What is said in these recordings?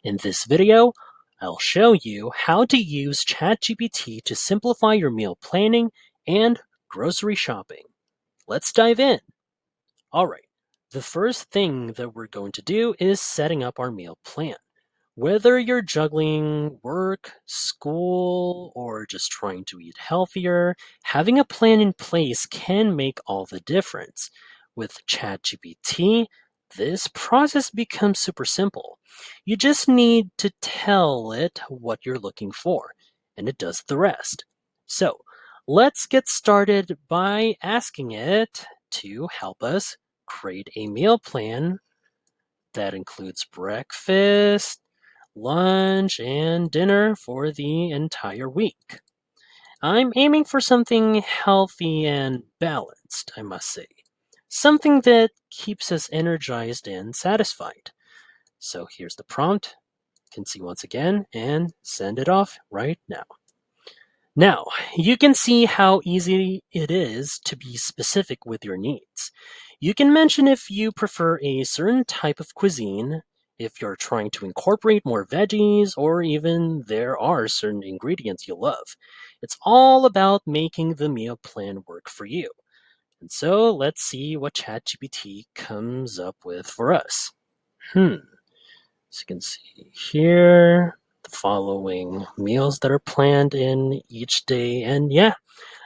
In this video, I'll show you how to use ChatGPT to simplify your meal planning and grocery shopping. Let's dive in. All right, the first thing that we're going to do is setting up our meal plan. Whether you're juggling work, school, or just trying to eat healthier, having a plan in place can make all the difference. With ChatGPT, this process becomes super simple. You just need to tell it what you're looking for, and it does the rest. So, let's get started by asking it to help us create a meal plan that includes breakfast, lunch, and dinner for the entire week. I'm aiming for something healthy and balanced, I must say. Something that keeps us energized and satisfied. So here's the prompt. You can see once again and send it off right now. Now, you can see how easy it is to be specific with your needs. You can mention if you prefer a certain type of cuisine, if you're trying to incorporate more veggies, or even there are certain ingredients you love. It's all about making the meal plan work for you. And so let's see what ChatGPT comes up with for us. So you can see here the following meals that are planned in each day. And yeah,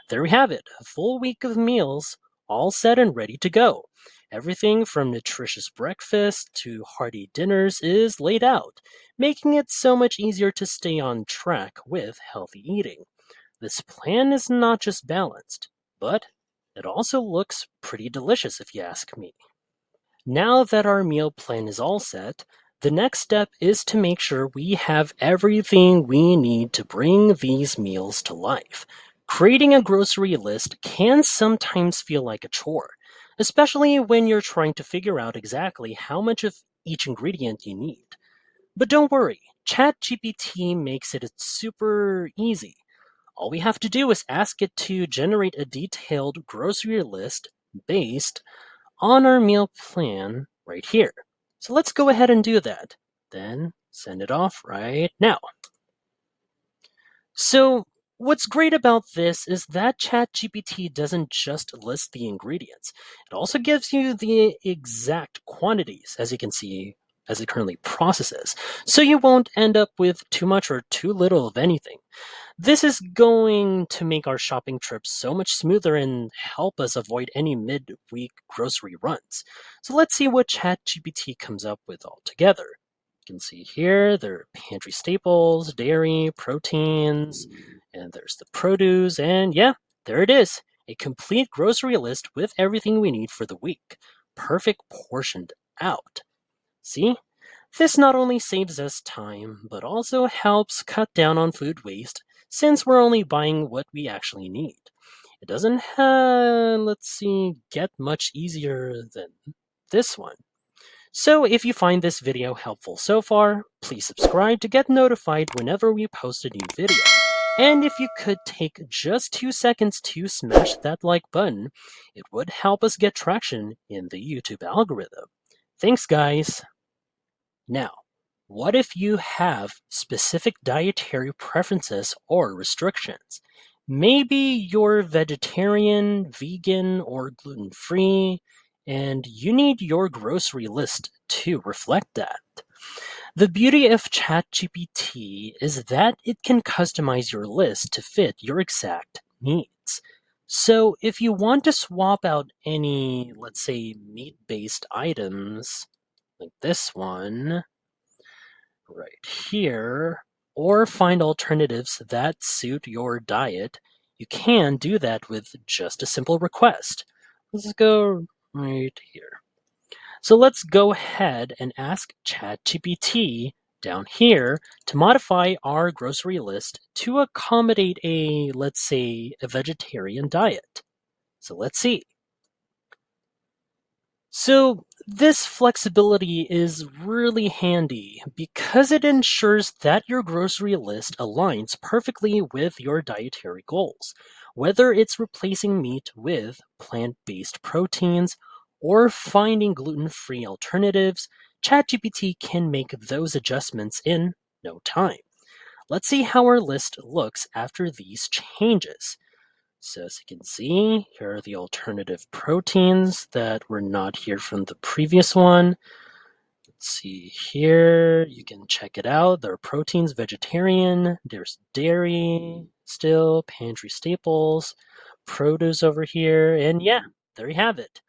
there we have it. A full week of meals, all set and ready to go. Everything from nutritious breakfast to hearty dinners is laid out, making it so much easier to stay on track with healthy eating. This plan is not just balanced, but it also looks pretty delicious if you ask me. Now that our meal plan is all set, the next step is to make sure we have everything we need to bring these meals to life. Creating a grocery list can sometimes feel like a chore, especially when you're trying to figure out exactly how much of each ingredient you need. But don't worry, ChatGPT makes it super easy. All we have to do is ask it to generate a detailed grocery list based on our meal plan right here. So let's go ahead and do that. Then send it off right now. So what's great about this is that ChatGPT doesn't just list the ingredients. It also gives you the exact quantities, as you can see, as it currently processes. So you won't end up with too much or too little of anything. This is going to make our shopping trips so much smoother and help us avoid any mid-week grocery runs. So let's see what ChatGPT comes up with altogether. You can see here there are pantry staples, dairy, proteins, and there's the produce, and yeah, there it is. A complete grocery list with everything we need for the week. Perfect portioned out. See? This not only saves us time, but also helps cut down on food waste since we're only buying what we actually need. It doesn't, get much easier than this one. So if you find this video helpful so far, please subscribe to get notified whenever we post a new video. And if you could take just 2 seconds to smash that like button, it would help us get traction in the YouTube algorithm. Thanks, guys! Now, what if you have specific dietary preferences or restrictions? Maybe you're vegetarian, vegan, or gluten free, and you need your grocery list to reflect that. The beauty of ChatGPT is that it can customize your list to fit your exact needs. So, if you want to swap out any, let's say, meat based items, like this one, right here, or find alternatives that suit your diet, you can do that with just a simple request. Let's go right here. So let's go ahead and ask ChatGPT down here to modify our grocery list to accommodate a, let's say, a vegetarian diet. So let's see. So this flexibility is really handy because it ensures that your grocery list aligns perfectly with your dietary goals, whether it's replacing meat with plant-based proteins or finding gluten-free alternatives. ChatGPT can make those adjustments in no time. Let's see how our list looks after these changes. So as you can see, here are the alternative proteins that were not here from the previous one. Let's see here, you can check it out. There are proteins, vegetarian, there's dairy still, pantry staples, produce over here, and yeah, there you have it.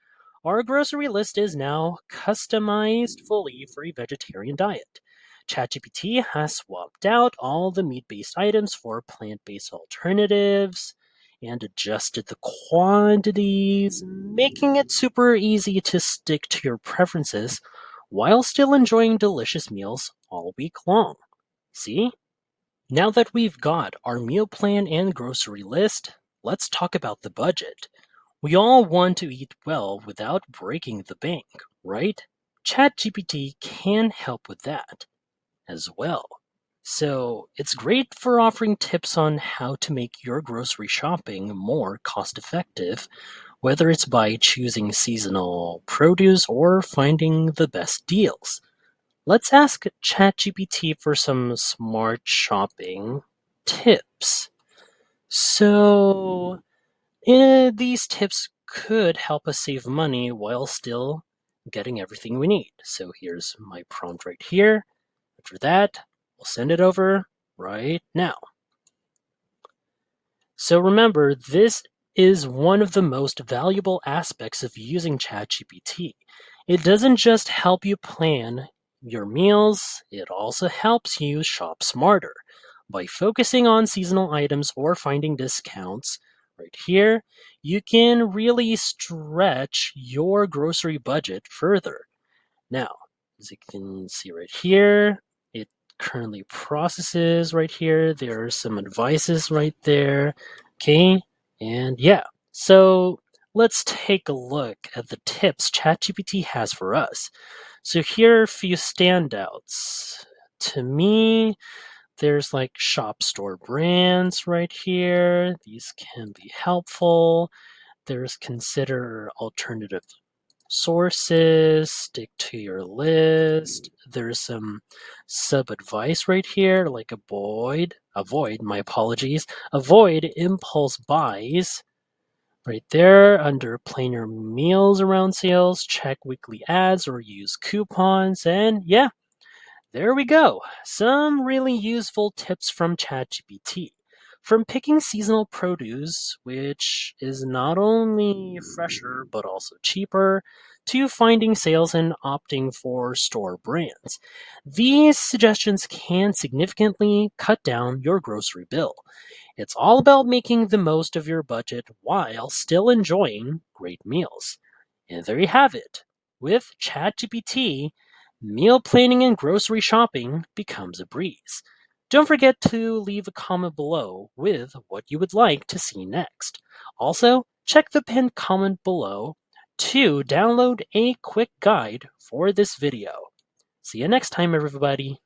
Our grocery list is now customized fully for a vegetarian diet. ChatGPT has swapped out all the meat based items for plant based alternatives and adjusted the quantities, making it super easy to stick to your preferences while still enjoying delicious meals all week long. See? Now that we've got our meal plan and grocery list, let's talk about the budget. We all want to eat well without breaking the bank, right? ChatGPT can help with that as well. So it's great for offering tips on how to make your grocery shopping more cost effective, whether it's by choosing seasonal produce or finding the best deals. Let's ask ChatGPT for some smart shopping tips. So, these tips could help us save money while still getting everything we need. So, here's my prompt right here. After that, we'll send it over right now. So remember, this is one of the most valuable aspects of using ChatGPT. It doesn't just help you plan your meals, it also helps you shop smarter. By focusing on seasonal items or finding discounts right here, you can really stretch your grocery budget further. Now, as you can see right here, it currently processes right here. There are some advices right there. Okay, and yeah. So let's take a look at the tips ChatGPT has for us. So here are a few standouts. To me, there's like shop store brands right here. These can be helpful. There's consider alternative sources, stick to your list. There's some sub advice right here, like avoid impulse buys. Right there under plan your meals around sales, check weekly ads or use coupons, and yeah, there we go. Some really useful tips from ChatGPT. From picking seasonal produce, which is not only fresher but also cheaper, to finding sales and opting for store brands. These suggestions can significantly cut down your grocery bill. It's all about making the most of your budget while still enjoying great meals. And there you have it. With ChatGPT, meal planning and grocery shopping becomes a breeze. Don't forget to leave a comment below with what you would like to see next. Also, check the pinned comment below to download a quick guide for this video. See you next time, everybody.